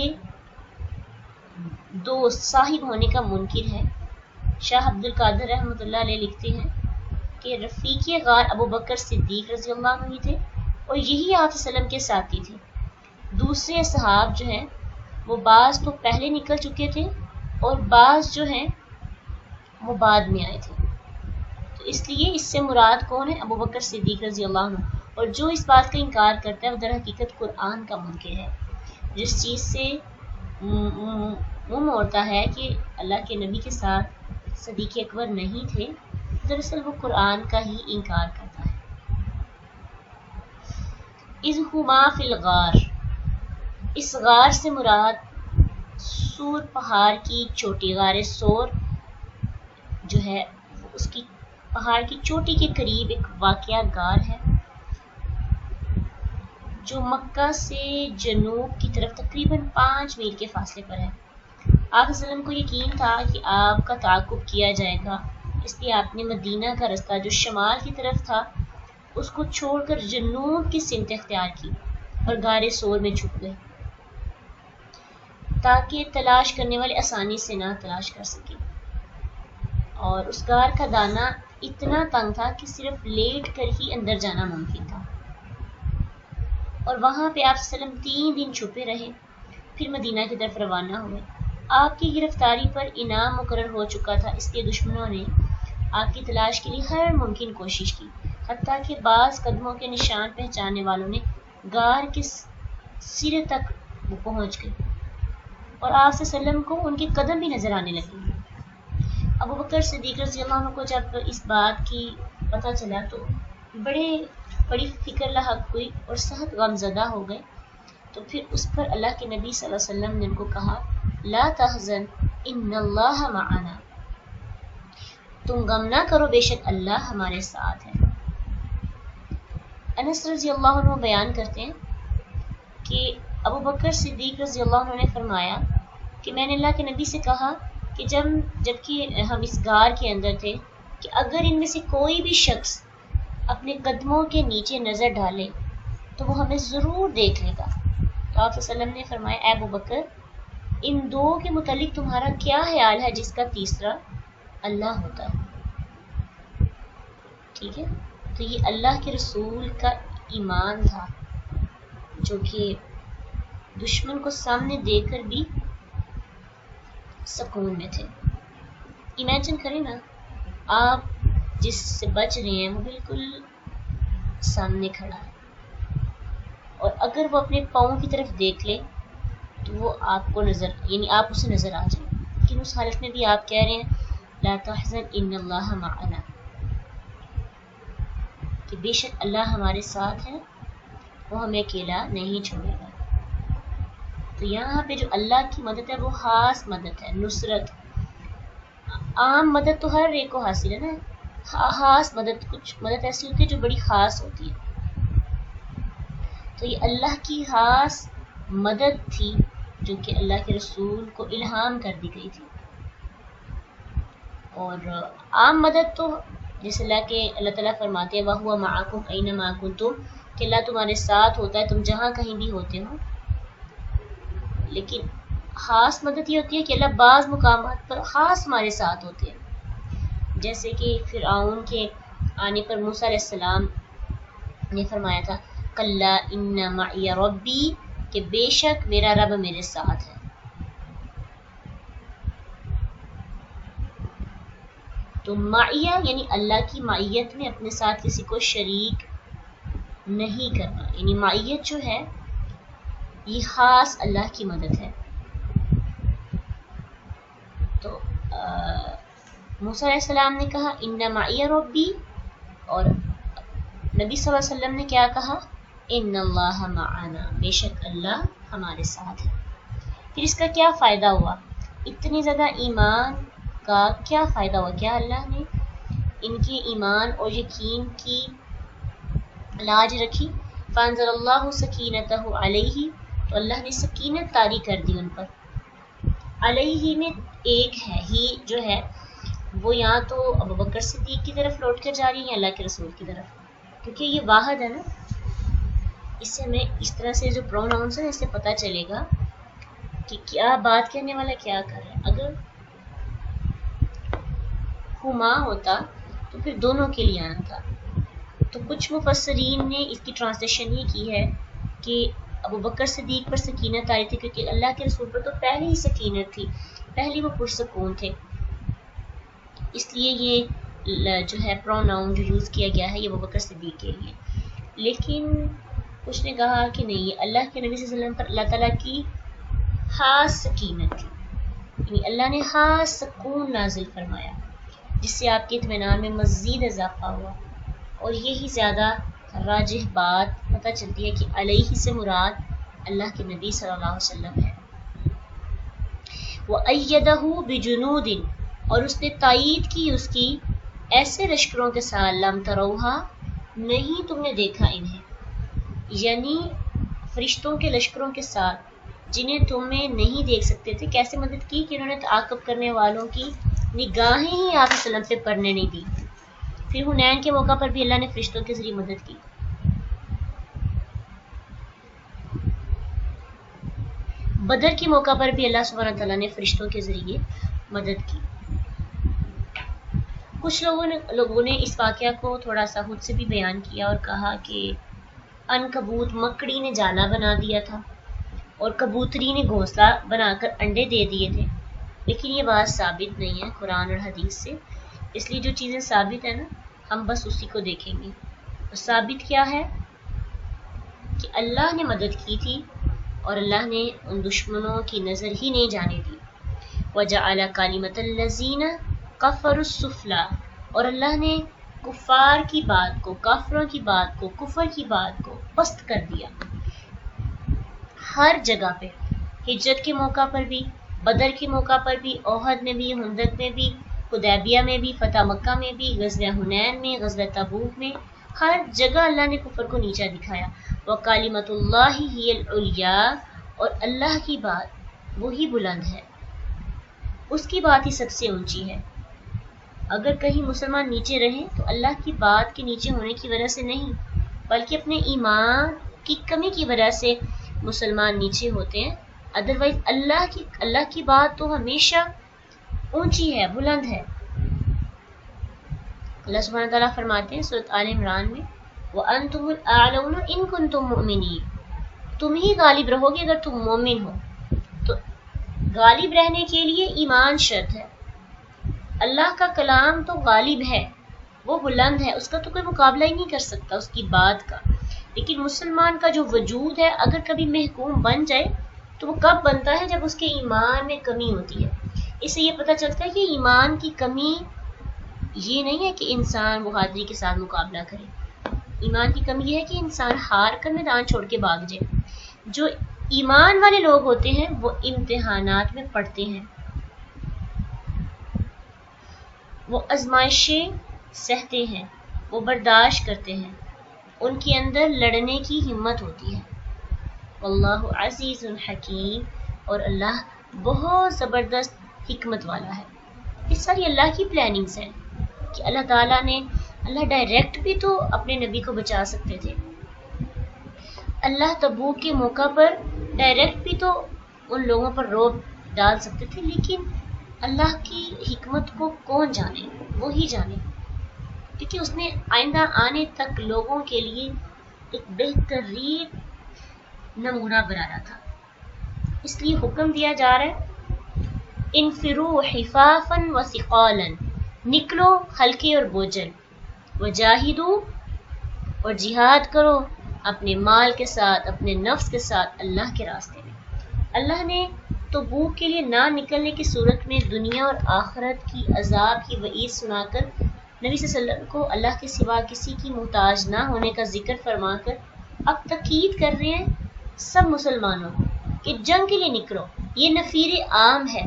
دوست صاحب ہونے کا منکر ہے، شاہ عبد القادر رحمۃ اللہ علیہ لکھتے ہیں کہ رفیق غار ابو بکر صدیق رضی اللہ عنہ تھے اور یہی آپ صلی اللہ علیہ وسلم کے ساتھی تھے. دوسرے اصحاب جو ہیں وہ بعض تو پہلے نکل چکے تھے اور بعض جو ہیں وہ بعد میں آئے تھے. تو اس لیے اس سے مراد کون ہے؟ ابو بکر صدیق رضی اللہ عنہ. اور جو اس بات کا انکار کرتا ہے وہ در حقیقت قرآن کا منکر ہے، جس چیز سے منہ موڑتا ہے کہ اللہ کے نبی کے ساتھ صدیق اکبر نہیں تھے، دراصل وہ قرآن کا ہی انکار کرتا ہے. اذ ہما فی الغار، اس غار سے مراد سور پہاڑ کی چوٹی، غار سور جو ہے اس کی پہاڑ کی چوٹی کے قریب ایک واقعہ غار ہے. جو مکہ سے جنوب کی طرف تقریباً 5 میل کے فاصلے پر ہے۔ آپ صلی اللہ علیہ وسلم کو یقین تھا کہ آپ کا تعاقب کیا جائے گا، اس لیے آپ نے مدینہ کا رستہ جو شمال کی طرف تھا اس کو چھوڑ کر جنوب کی سمت اختیار کی اور غار سور میں چھپ گئے تاکہ تلاش کرنے والے آسانی سے نہ تلاش کر سکیں۔ اور اس غار کا دانہ اتنا تنگ تھا کہ صرف لیٹ کر ہی اندر جانا ممکن تھا، اور وہاں پہ آپ صلی اللہ علیہ وسلم 3 دن چھپے رہے، پھر مدینہ کی طرف روانہ ہوئے۔ آپ کی گرفتاری پر انعام مقرر ہو چکا تھا، اس لیے دشمنوں نے آپ کی تلاش کے لیے ہر ممکن کوشش کی، حتیٰ کہ بعض قدموں کے نشان پہچاننے والوں نے غار کے سرے تک وہ پہنچ گئے اور آپ صلی اللہ علیہ وسلم کو ان کے قدم بھی نظر آنے لگے۔ ابو بکر صدیق رضی اللہ عنہ کو جب اس بات کی پتہ چلا تو بڑی فکر لاحق ہوئی اور سخت غم زدہ ہو گئے۔ تو پھر اس پر اللہ کے نبی صلی اللہ علیہ وسلم نے ان کو کہا، لا تحزن ان اللہ معنا، تم غم نہ کرو، بے شک اللہ ہمارے ساتھ ہے۔ انس رضی اللہ عنہ بیان کرتے ہیں کہ ابو بکر صدیق رضی اللہ عنہ نے فرمایا کہ میں نے اللہ کے نبی سے کہا کہ جبکہ ہم اس غار کے اندر تھے کہ اگر ان میں سے کوئی بھی شخص اپنے قدموں کے نیچے نظر ڈالے تو وہ ہمیں ضرور دیکھ لے گا۔ تو آپ صلی اللہ علیہ وسلم نے فرمایا، اے ابو بکر، ان دو کے متعلق تمہارا کیا خیال ہے جس کا تیسرا اللہ ہوتا ہے؟ ٹھیک ہے، تو یہ اللہ کے رسول کا ایمان تھا جو کہ دشمن کو سامنے دیکھ کر بھی سکون میں تھے۔ امیجن کریں نا، آپ جس سے بچ رہے ہیں وہ بالکل سامنے کھڑا ہے، اور اگر وہ اپنے پاؤں کی طرف دیکھ لے تو وہ آپ کو آپ اسے نظر آ جائیں، لیکن اس حالت میں بھی آپ کہہ رہے ہیں لا تحزن ان اللہ معنا، کہ بے شک اللہ ہمارے ساتھ ہے، وہ ہمیں اکیلا نہیں چھوڑے گا۔ تو یہاں پہ جو اللہ کی مدد ہے وہ خاص مدد ہے، نصرت۔ عام مدد تو ہر ایک کو حاصل ہے نا، خاص مدد، کچھ مدد ایسی ہوتی ہے جو بڑی خاص ہوتی ہے۔ تو یہ اللہ کی خاص مدد تھی جو کہ اللہ کے رسول کو الہام کر دی گئی تھی۔ اور عام مدد تو جیسے اللہ تعالیٰ فرماتے ہیں وَهُوَ مَعَكُمْ أَيْنَمَا كُنْتُمْ، کہ اللہ تمہارے ساتھ ہوتا ہے تم جہاں کہیں بھی ہوتے ہو۔ لیکن خاص مدد یہ ہوتی ہے کہ اللہ بعض مقامات پر خاص ہمارے ساتھ ہوتے ہیں، جیسے کہ فرعون کے آنے پر موسیٰ علیہ السلام نے فرمایا تھا کَلَّا إِنَّ مَعِيَ رَبِّي، کہ بے شک میرا رب میرے ساتھ ہے۔ تو معیہ یعنی اللہ کی معیت میں اپنے ساتھ کسی کو شریک نہیں کرنا، یعنی معیت جو ہے یہ خاص اللہ کی مدد ہے۔ تو موسیٰ علیہ السلام نے کہا ان معی ربی، اور نبی صلی اللہ علیہ وسلم نے کیا کہا، ان اللہ معنا، بے شک اللہ ہمارے ساتھ ہے۔ پھر اس کا کیا فائدہ ہوا؟ اتنی زیادہ ایمان کا کیا فائدہ ہوا؟ کیا اللہ نے ان کے ایمان اور یقین کی لاج رکھی؟ فانزل اللہ سکینتہ علیہ، تو اللہ نے سکینت طاری کر دی ان پر۔ علیہ میں ایک ہے ہی جو ہے وہ یہاں تو ابو بکر صدیق کی طرف لوٹ کر جا رہی ہے اللہ کے رسول کی طرف، کیونکہ یہ واحد ہے نا۔ اس سے ہمیں اس طرح سے جو پروناؤنس ہے اس سے پتہ چلے گا کہ کیا بات کہنے والا کیا کر رہا ہے۔ اگر ہما ہوتا تو پھر دونوں کے لیے آنا تھا۔ تو کچھ مفسرین نے اس کی ٹرانسلیشن یہ کی ہے کہ ابو بکر صدیق پر سکینت آئی تھی کیونکہ اللہ کے رسول پر تو پہلے ہی سکینت تھی، پہلے وہ پرسکون تھے، اس لیے یہ جو ہے پروناؤن جو یوز کیا گیا ہے یہ ابو بکر صدیق کے لیے۔ لیکن کچھ نے کہا کہ نہیں، اللہ کے نبی صلی اللہ علیہ وسلم پر اللہ تعالیٰ کی خاص سکینت تھی، یعنی اللہ نے خاص سکون نازل فرمایا جس سے آپ کے اطمینان میں مزید اضافہ ہوا، اور یہی زیادہ راجح بات پتہ چلتی ہے کہ علیہ سے مراد اللہ کے نبی صلی اللہ علیہ وسلم ہے۔ وَأَيَّدَهُ بِجُنُودٍ، اور اس نے تائید کی اس کی ایسے لشکروں کے ساتھ، لَمْ تَرَوْهَا، نہیں تم نے دیکھا انہیں، یعنی فرشتوں کے لشکروں کے ساتھ جنہیں تمہیں نہیں دیکھ سکتے تھے کیسے مدد کی کہ انہوں نے تعاقب کرنے والوں کی نگاہیں ہی آپ صلی اللہ علیہ وسلم سے پڑھنے نہیں دی. پھر حنین کے موقع پر بھی اللہ نے فرشتوں کے ذریعے مدد کی. بدر کے موقع پر بھی اللہ سبحانہ تعالیٰ نے فرشتوں کے ذریعے مدد کی. کچھ لوگوں نے اس واقعہ کو تھوڑا سا خود سے بھی بیان کیا اور کہا کہ عنکبوت مکڑی نے جالا بنا دیا تھا اور کبوتری نے گھونسلہ بنا کر انڈے دے دیے تھے، لیکن یہ بات ثابت نہیں ہے قرآن اور حدیث سے. اس لیے جو چیزیں ثابت ہیں نا ہم بس اسی کو دیکھیں گے. تو ثابت کیا ہے کہ اللہ نے مدد کی تھی اور اللہ نے ان دشمنوں کی نظر ہی نہیں جانے دی. وَجَعَلَ كَلِمَةَ الَّذِينَ كَفَرُوا السُّفْلَىٰ، اور اللہ نے کفار کی بات کو، کافروں کی بات کو، کفر کی بات کو پست کر دیا. ہر جگہ پہ، ہجرت کے موقع پر بھی، بدر کے موقع پر بھی، احد میں بھی، خندق میں بھی، حدیبیہ میں بھی، فتح مکہ میں بھی، غزوہ حنین میں، غزوہ تبوک میں، ہر جگہ اللہ نے کفر کو نیچا دکھایا. وَقَالِمَةُ اللَّهِ هِيَ الْعُلْيَا، اور اللہ کی بات وہی بلند ہے، اس کی بات ہی سب سے اونچی ہے. اگر کہیں مسلمان نیچے رہیں تو اللہ کی بات کے نیچے ہونے کی وجہ سے نہیں، بلکہ اپنے ایمان کی کمی کی وجہ سے مسلمان نیچے ہوتے ہیں. ادروائز اللہ کی بات تو ہمیشہ اونچی ہے، بلند ہے. اللہ سبحانہ تعالیٰ فرماتے ہیں سورۃ آل عمران میں وَأَنْتُمُ الْأَعْلَوْنَ إِن كُنتُم مُؤْمِنِينَ، تم ہی غالب رہو گے اگر تم مومن ہو. تو غالب رہنے کے لیے ایمان شرط ہے. اللہ کا کلام تو غالب ہے، وہ بلند ہے، اس کا تو کوئی مقابلہ ہی نہیں کر سکتا اس کی بات کا. لیکن مسلمان کا جو وجود ہے اگر کبھی محکوم بن جائے تو وہ کب بنتا ہے؟ جب اس کے ایمان میں کمی ہوتی ہے. اس سے یہ پتہ چلتا ہے کہ ایمان کی کمی یہ نہیں ہے کہ انسان بہادری کے ساتھ مقابلہ کرے. ایمان کی کمی یہ ہے کہ انسان ہار کر میدان چھوڑ کے بھاگ جائے. جو ایمان والے لوگ ہوتے ہیں وہ امتحانات میں پڑھتے ہیں، وہ آزمائشیں سہتے ہیں، وہ برداشت کرتے ہیں، ان کے اندر لڑنے کی ہمت ہوتی ہے. واللہ عزیز حکیم، اور اللہ بہت زبردست حکمت والا ہے. یہ ساری اللہ کی پلاننگز ہیں کہ اللہ تعالیٰ نے، اللہ ڈائریکٹ بھی تو اپنے نبی کو بچا سکتے تھے. اللہ تبوک کے موقع پر ڈائریکٹ بھی تو ان لوگوں پر روب ڈال سکتے تھے، لیکن اللہ کی حکمت کو کون جانے، وہی جانے، کیونکہ اس نے آئندہ آنے تک لوگوں کے لیے ایک بہترین نمونہ بنانا تھا. اس لیے حکم دیا جا رہا ہے انفروا حفافا وثقالا، نکلو ہلکے اور بوجھل، وجاہدوا، اور جہاد کرو اپنے مال کے ساتھ، اپنے نفس کے ساتھ اللہ کے راستے میں. اللہ نے تبوک کے لیے نہ نکلنے کی صورت میں دنیا اور آخرت کی عذاب کی وعید سنا کر نبی صلی اللہ علیہ وسلم کو اللہ کے سوا کسی کی محتاج نہ ہونے کا ذکر فرما کر اب تاکید کر رہے ہیں سب مسلمانوں کو کہ جنگ کے لیے نکلو. یہ نفیر عام ہے،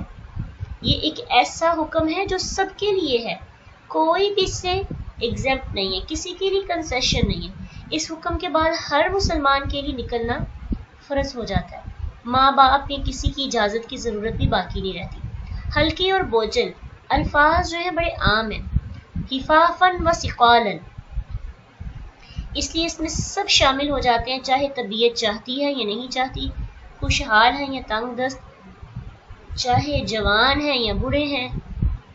یہ ایک ایسا حکم ہے جو سب کے لیے ہے، کوئی بھی اس سے ایگزمپٹ نہیں ہے، کسی کے لیے کنسیشن نہیں ہے. اس حکم کے بعد ہر مسلمان کے لیے نکلنا فرض ہو جاتا ہے. ماں باپ میں کسی کی اجازت کی ضرورت بھی باقی نہیں رہتی. ہلکے اور بوجھل الفاظ جو ہیں بڑے عام ہیں، حفافاً و ثقالاً، اس لیے اس میں سب شامل ہو جاتے ہیں، چاہے طبیعت چاہتی ہے یا نہیں چاہتی، خوشحال ہیں یا تنگ دست، چاہے جوان ہیں یا بوڑھے ہیں،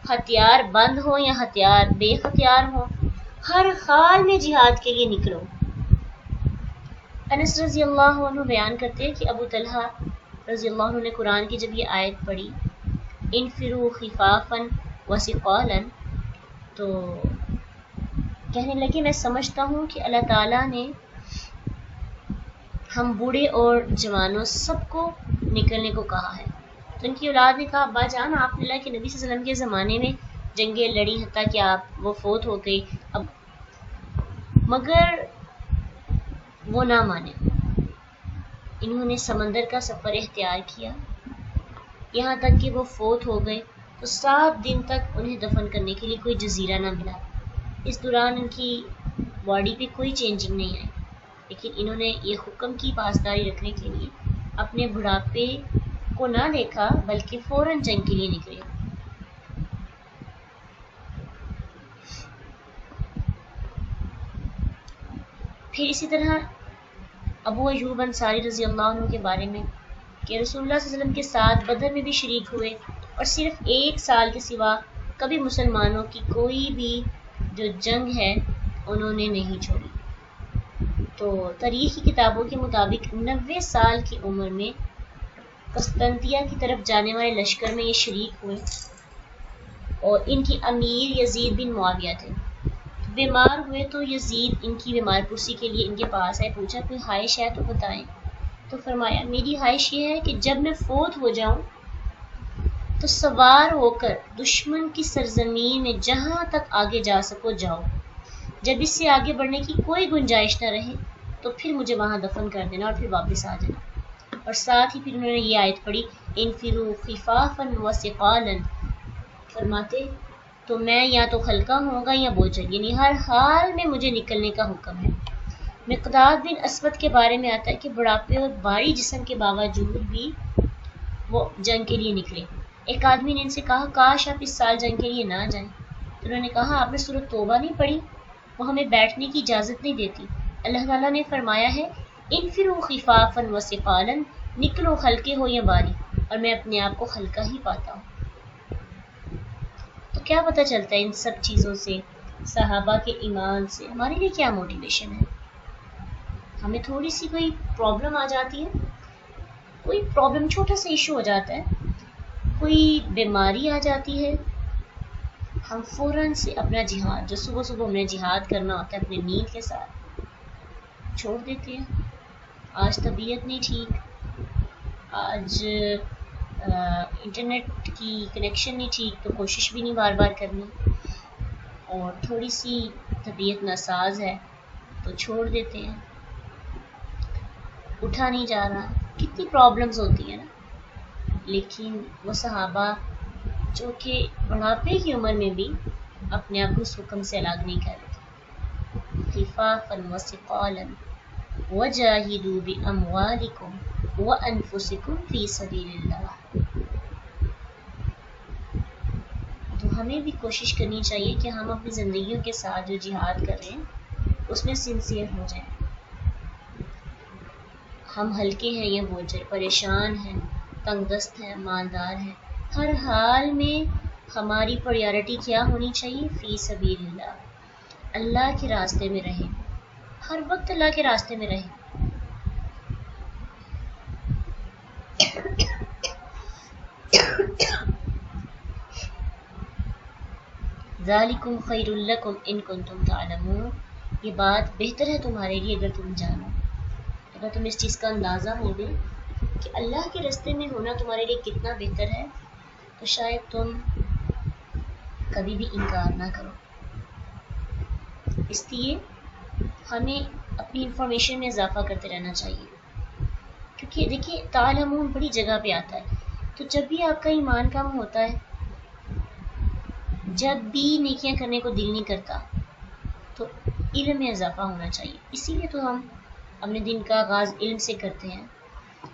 ہتھیار بند ہوں یا ہتھیار بے ہتھیار ہوں، ہر حال میں جہاد کے لیے نکلو. انس رضی اللہ عنہ بیان کرتے ہیں کہ ابو طلحہ رضی اللہ عنہ نے قرآن کی جب یہ آیت پڑھی انفروا خفافا وثقالا، تو کہنے لگے میں سمجھتا ہوں کہ اللہ تعالیٰ نے ہم بوڑھے اور جوانوں سب کو نکلنے کو کہا ہے. تو ان کی اولاد نے کہا ابا جان آپ نے اللہ کے نبی صلی اللہ علیہ وسلم کے زمانے میں جنگیں لڑی، حتیٰ کہ آپ وہ فوت ہو گئی، اب مگر وہ نہ مانے. انہوں نے سمندر کا سفر اختیار کیا یہاں تک کہ وہ فوت ہو گئے، تو 7 دن تک انہیں دفن کرنے کے لیے کوئی جزیرہ نہ ملا. اس دوران ان کی باڈی پہ کوئی چینجنگ نہیں آئی، ایک لیکن انہوں نے یہ حکم کی پاسداری رکھنے کے لیے اپنے بڑھاپے کو نہ دیکھا بلکہ فوراً جنگ کے لیے نکلے۔ پھر اسی طرح ابو ایوب انصاری رضی اللہ عنہ کے بارے میں کہ رسول اللہ صلی اللہ علیہ وسلم کے ساتھ بدر میں بھی شریک ہوئے اور صرف 1 سال کے سوا کبھی مسلمانوں کی کوئی بھی جو جنگ ہے انہوں نے نہیں چھوڑی۔ تو تاریخ کی کتابوں کے مطابق 90 سال کی عمر میں قسطنطنیہ کی طرف جانے والے لشکر میں یہ شریک ہوئے اور ان کی امیر یزید بن معاویہ تھے۔ بیمار ہوئے تو یزید ان کی بیمار پرسی کے لیے ان کے پاس آئے، پوچھا کوئی خواہش ہے تو بتائیں۔ تو فرمایا میری خواہش یہ ہے کہ جب میں فوت ہو جاؤں تو سوار ہو کر دشمن کی سرزمین میں جہاں تک آگے جا سکو جاؤ، جب اس سے آگے بڑھنے کی کوئی گنجائش نہ رہے تو پھر مجھے وہاں دفن کر دینا اور پھر واپس آ جانا۔ اور ساتھ ہی پھر انہوں نے یہ آیت پڑھی انفروا خفافا وثقالا، فرماتے تو میں یا تو ہلکا ہوگا یا بوجھل، یعنی ہر حال میں مجھے نکلنے کا حکم ہے۔ مقداد بن اسود کے بارے میں آتا ہے کہ بڑھاپے اور بھاری جسم کے باوجود بھی وہ جنگ کے لیے نکلے۔ ایک آدمی نے ان سے کہا کاش آپ اس سال جنگ کے لیے نہ جائیں، تو انہوں نے کہا آپ نے سورۃ توبہ نہیں پڑھی، وہ ہمیں بیٹھنے کی اجازت نہیں دیتی۔ اللہ تعالیٰ نے فرمایا ہے انفروا خفافا وثقالا، نکلو ہلکے ہو یا بھاری، اور میں اپنے آپ کو ہلکا ہی پاتا ہوں۔ تو کیا پتہ چلتا ہے ان سب چیزوں سے، صحابہ کے ایمان سے ہمارے لیے کیا موٹیویشن ہے؟ ہمیں تھوڑی سی کوئی پرابلم آ جاتی ہے، کوئی پرابلم چھوٹا سا ایشو ہو جاتا ہے، کوئی بیماری آ جاتی ہے، ہم فوراً سے اپنا جہاد جو صبح صبح ہمیں جہاد کرنا ہوتا ہے اپنے نیند کے ساتھ چھوڑ دیتے ہیں۔ آج طبیعت نہیں ٹھیک، آج انٹرنیٹ کی کنیکشن نہیں ٹھیک، تو کوشش بھی نہیں بار بار کرنی، اور تھوڑی سی طبیعت ناساز ہے تو چھوڑ دیتے ہیں، اٹھا نہیں جا رہا، کتنی پرابلمز ہوتی ہیں نا۔ لیکن وہ صحابہ جو کہ بڑھاپے کی عمر میں بھی اپنے آپ کو اس حکم سے الگ نہیں کر رہے تھے۔ خفافا وثقالا وجاہدوا باموالکم وانفسکم فی سبیل اللہ۔ تو ہمیں بھی کوشش کرنی چاہیے کہ ہم اپنی زندگیوں کے ساتھ جو جہاد کر رہے ہیں اس میں سنسیئر ہو جائیں۔ ہم ہلکے ہیں یا بوجھل، پریشان ہیں، تنگ دست ہیں، مالدار ہیں، ہر حال میں ہماری پریارٹی کیا ہونی چاہیے؟ فی سبیل اللہ، اللہ کے راستے میں رہیں، ہر وقت اللہ کے راستے میں رہیں۔ ذالکم خیر لکم ان کنتم تعلمون، یہ بات بہتر ہے تمہارے لیے اگر تم جانو، اگر تم اس چیز کا اندازہ ہو گے کہ اللہ کے راستے میں ہونا تمہارے لیے کتنا بہتر ہے، تو شاید تم کبھی بھی انکار نہ کرو۔ اس لیے ہمیں اپنی انفارمیشن میں اضافہ کرتے رہنا چاہیے، کیونکہ دیکھیے تعلمون بڑی جگہ پہ آتا ہے، تو جب بھی آپ کا ایمان کم ہوتا ہے، جب بھی نیکیاں کرنے کو دل نہیں کرتا، تو علم میں اضافہ ہونا چاہیے۔ اسی لیے تو ہم اپنے دن کا آغاز علم سے کرتے ہیں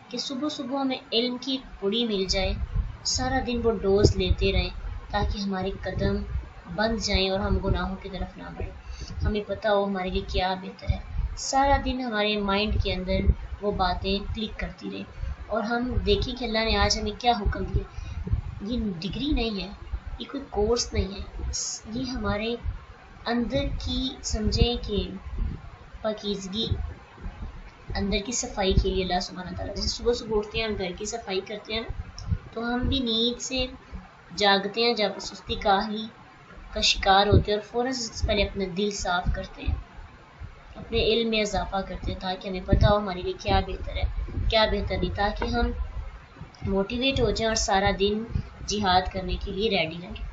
کہ صبح صبح ہمیں علم کی پڑی مل جائے، سارا دن وہ ڈوز لیتے رہیں تاکہ ہمارے قدم بند جائیں اور ہم گناہوں کی طرف نہ بڑھیں، ہمیں پتہ ہو ہمارے لیے کیا بہتر ہے، سارا دن ہمارے مائنڈ کے اندر وہ باتیں کلک کرتی رہیں، اور ہم دیکھیں کہ اللہ نے آج ہمیں کیا حکم دیا۔ یہ ڈگری نہیں ہے، یہ کوئی کورس نہیں ہے، یہ ہمارے اندر کی سمجھیں کہ پاکیزگی، اندر کی صفائی کے لیے اللہ سبحانہ تعالیٰ، جیسے صبح صبح اٹھتے ہیں اور گھر کی صفائی کرتے ہیں نا، تو ہم بھی نیند سے جاگتے ہیں جب سستی کاہلی کا شکار ہوتے ہیں، اور فوراً سے پہلے اپنا دل صاف کرتے ہیں، اپنے علم میں اضافہ کرتے ہیں تاکہ ہمیں پتہ ہو ہمارے لیے کیا بہتر ہے کیا بہتر نہیں، تاکہ ہم موٹیویٹ ہو جائیں اور سارا دن جہاد کرنے کے لیے ریڈی رہیں۔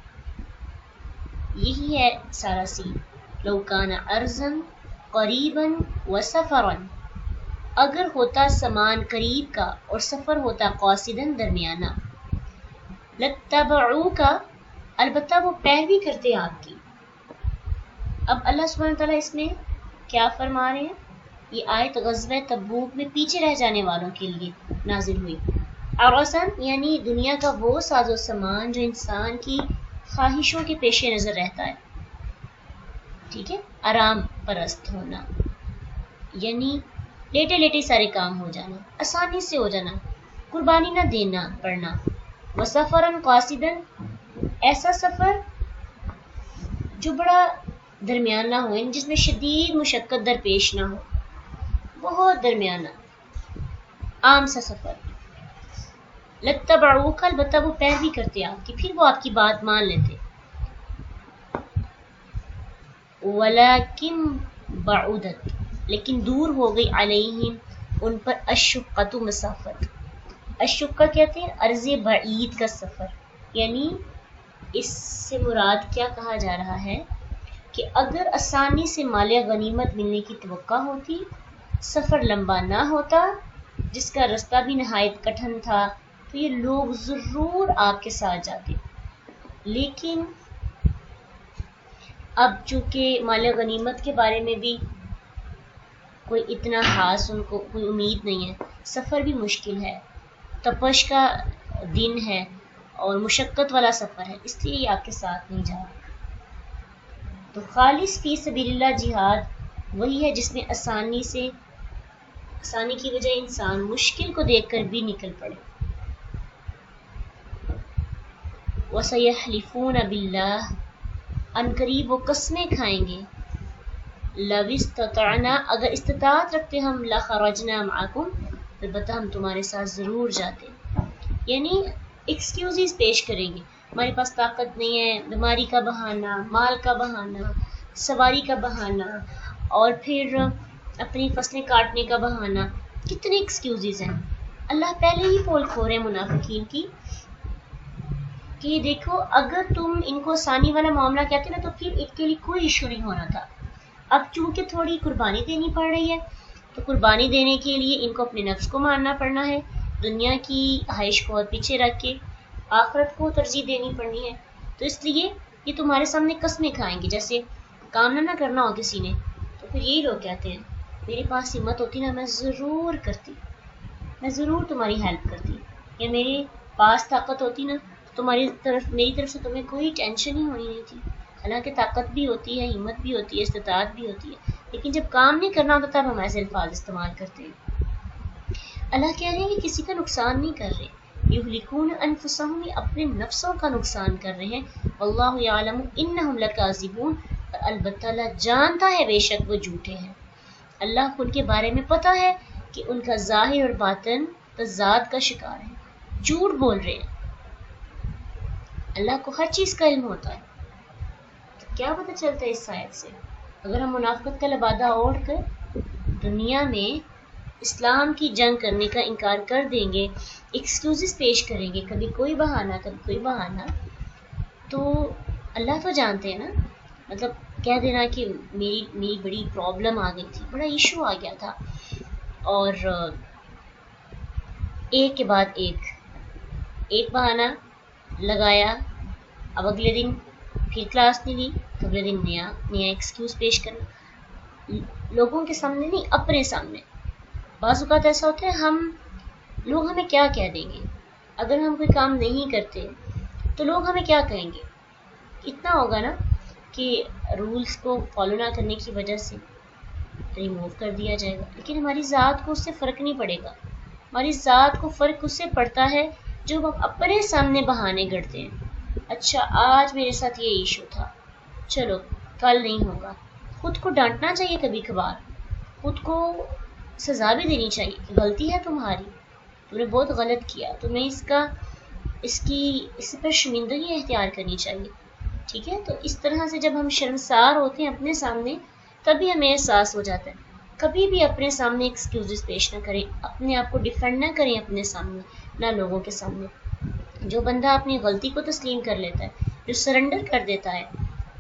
یہی ہے سارا سین۔ لو کان ارضا قریبا وسفرا، اگر ہوتا سامان قریب کا اور سفر ہوتا قاصداً درمیانہ، لتبعوک، البتہ وہ پیروی کرتے آپ کی۔ اب اللہ سبحانہ تعالیٰ اس میں کیا فرما رہے ہیں یہ آیت غزوہ تبوک میں پیچھے رہ جانے والوں کے لیے نازل ہوئی۔ عرسن یعنی دنیا کا وہ ساز و سامان جو انسان کی خواہشوں کے پیش نظر رہتا ہے، ٹھیک ہے، آرام پرست ہونا، یعنی لیٹے لیٹے سارے کام ہو جانا، آسانی سے ہو جانا، قربانی نہ دینا پڑنا۔ وسفرن قاصدن، ایسا سفر جو بڑا درمیانہ ہو، جس میں شدید مشقت درپیش نہ ہو، بہت درمیانہ عام سا سفر۔ لتبعوک، البتہ وہ پیروی کرتے آپ کی، پھر وہ آپ کی بات مان لیتے۔ ولیکن بعودت، لیکن دور ہو گئی علیہم ان پر الشقۃ، مسافت۔ الشقہ کہتے ہیں عرض بعید کا سفر، یعنی اس سے مراد کیا کہا جا رہا ہے کہ اگر آسانی سے مال غنیمت ملنے کی توقع ہوتی، سفر لمبا نہ ہوتا، جس کا رستہ بھی نہایت کٹھن تھا، تو یہ لوگ ضرور آپ کے ساتھ جاتے۔ لیکن اب چونکہ مال غنیمت کے بارے میں بھی کوئی اتنا خاص ان کو کوئی امید نہیں ہے، سفر بھی مشکل ہے، تپش کا دن ہے اور مشقت والا سفر ہے، اس لیے یہ آپ کے ساتھ نہیں جا رہا۔ تو خالص فی سبیل اللہ جہاد وہی ہے جس میں آسانی کی وجہ انسان مشکل کو دیکھ کر بھی نکل پڑے۔ وَسَيَحْلِفُونَ بِاللَّهِ، ان قریب وہ قسمیں کھائیں گے، لَوِ اسْتَطَعْنَا، اگر استطاعت رکھتے ہم، لَخَرَجْنَا مَعَكُمْ، البتہ ہم تمہارے ساتھ ضرور جاتے، یعنی ایکسکیوزز پیش کریں گے، ہمارے پاس طاقت نہیں ہے، بیماری کا بہانہ، مال کا بہانہ، سواری کا بہانہ، اور پھر اپنی فصلیں کاٹنے کا بہانہ، کتنے ایکسکیوزز ہیں۔ اللہ پہلے ہی پول کھول رہے ہیں منافقین کی کہ دیکھو اگر تم ان کو آسانی والا معاملہ کہتے نا تو پھر ان کے لیے کوئی ایشو نہیں ہونا تھا۔ اب چونکہ تھوڑی قربانی دینی پڑ رہی ہے تو قربانی دینے کے لیے ان کو اپنے نفس کو مارنا پڑنا ہے، دنیا کی خواہش کو اور پیچھے رکھ کے آخرت کو ترجیح دینی پڑنی ہے، تو اس لیے یہ تمہارے سامنے قسمیں کھائیں گے۔ جیسے کام نہ کرنا ہو کسی نے تو پھر یہی لوگ کہتے ہیں میرے پاس ہمت ہوتی نا میں ضرور کرتی، میں ضرور تمہاری ہیلپ کرتی، یا میرے پاس طاقت ہوتی نا تو میری طرف سے تمہیں کوئی ٹینشن ہی ہونی نہیں تھی۔ حالانکہ طاقت بھی ہوتی ہے، ہمت بھی ہوتی ہے، استطاعت بھی ہوتی ہے، لیکن جب کام نہیں کرنا ہوتا تب ہم ایسے الفاظ استعمال کرتے ہیں۔ اللہ کہہ رہے ہیں کہ کسی کا نقصان نہیں کر رہے، یہلکون انفسہم، یہ اپنے نفسوں کا نقصان کر رہے ہیں، واللہ یعلم انہم لکاذبون، اور البتہ اللہ جانتا ہے بے شک وہ جھوٹے ہیں۔ اللہ کو ان کے بارے میں پتہ ہے کہ ان کا ظاہر اور باطن تضاد کا شکار ہے، جھوٹ بول رہے ہیں۔ اللہ کو ہر چیز کا علم ہوتا ہے۔ تو کیا پتہ چلتا ہے اس آیت سے؟ اگر ہم منافقت کا لبادہ اوڑھ کر دنیا میں اسلام کی جنگ کرنے کا انکار کر دیں گے، ایکسکیوزز پیش کریں گے، کبھی کوئی بہانہ، تو اللہ تو جانتے ہیں نا، مطلب کہہ دینا کہ میری بڑی پرابلم آ گئی تھی، بڑا ایشو آ گیا تھا، اور ایک کے بعد ایک بہانہ لگایا، اب اگلے دن پھر کلاس نہیں لی، تو اگلے دن نیا ایکسکیوز پیش کرنا، لوگوں کے سامنے نہیں، اپنے سامنے۔ بعض اوقات ایسا ہوتا ہے لوگ ہمیں کیا کہہ دیں گے، اگر ہم کوئی کام نہیں کرتے تو لوگ ہمیں کیا کہیں گے، اتنا ہوگا نا کہ رولز کو فالو نہ کرنے کی وجہ سے ریموو کر دیا جائے گا، لیکن ہماری ذات کو اس سے فرق نہیں پڑے گا۔ ہماری ذات کو فرق اس سے پڑتا ہے جو ہم اپنے سامنے بہانے گڑتے ہیں، اچھا آج میرے ساتھ یہ ایشو تھا، چلو کل نہیں ہوگا۔ خود کو ڈانٹنا چاہیے کبھی کبھار، خود کو سزا بھی دینی چاہیے کہ غلطی ہے تمہاری، تم نے بہت غلط کیا، تمہیں اس پر شرمندگی اختیار کرنی چاہیے، ٹھیک ہے۔ تو اس طرح سے جب ہم شرمسار ہوتے ہیں اپنے سامنے تبھی ہمیں احساس ہو جاتا ہے۔ کبھی بھی اپنے سامنے ایکسکیوزز پیش نہ کریں، اپنے آپ کو ڈیفینڈ نہ کریں اپنے سامنے، نہ لوگوں کے سامنے۔ جو بندہ اپنی غلطی کو تسلیم کر لیتا ہے، جو سرنڈر کر دیتا ہے،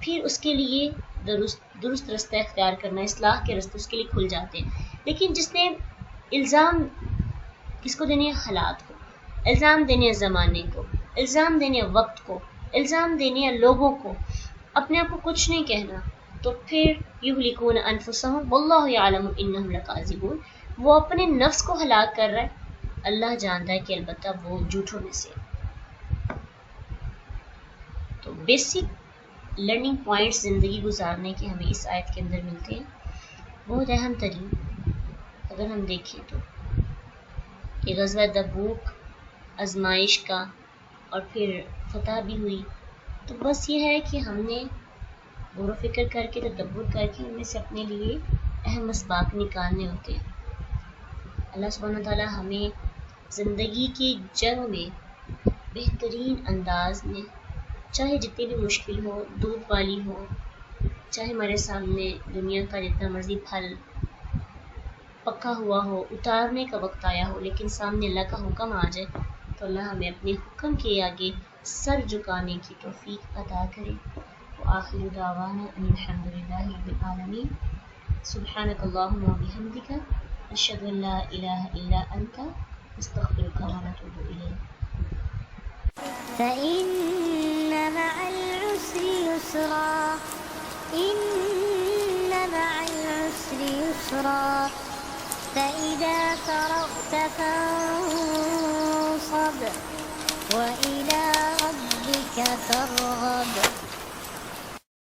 پھر اس کے لیے درست رستہ اختیار کرنا، اصلاح کے رستے اس کے لیے کھل جاتے ہیں۔ لیکن جس نے الزام کس کو دینے، حالات کو الزام دینے، زمانے کو الزام دینے، وقت کو الزام دینے، لوگوں کو، اپنے آپ کو کچھ نہیں کہنا تو پھر یہلکون انفسہم واللہ یعلم انہم لکاذبون، وہ اپنے نفس کو ہلاک کر رہا ہے، اللہ جانتا ہے کہ البتہ وہ جھوٹوں میں سے۔ تو بیسک لرننگ پوائنٹس زندگی گزارنے کے ہمیں اس آیت کے اندر ملتے ہیں۔ بہت اہم ترین اگر ہم دیکھیں تو کہ غزوہ تبوک آزمائش کا اور پھر فتح بھی ہوئی، تو بس یہ ہے کہ ہم نے غور و فکر کر کے تدبر کر کے ان میں سے اپنے لیے اہم اسباق نکالنے ہوتے ہیں۔ اللہ سبحانہ وتعالیٰ ہمیں زندگی کی جنگ میں بہترین انداز میں، چاہے جتنی بھی مشکل ہو، دودھ والی ہو، چاہے ہمارے سامنے دنیا کا جتنا مرضی پھل پکا ہوا ہو، اتارنے کا وقت آیا ہو، لیکن سامنے اللہ کا حکم آ جائے تو اللہ ہمیں اپنے حکم کے آگے سر جھکانے کی توفیق عطا کرے۔ وآخر دعوانا ان الحمد للہ رب العالمین۔ سبحانک اللہم وبحمدک، اشہد ان لا الہ الا انت، استغفرک ونتوب الیک۔ فإن مع العسر يسرا إن مع العسر يسرا فإذا فرغت فانصب وإلى ربك فارغب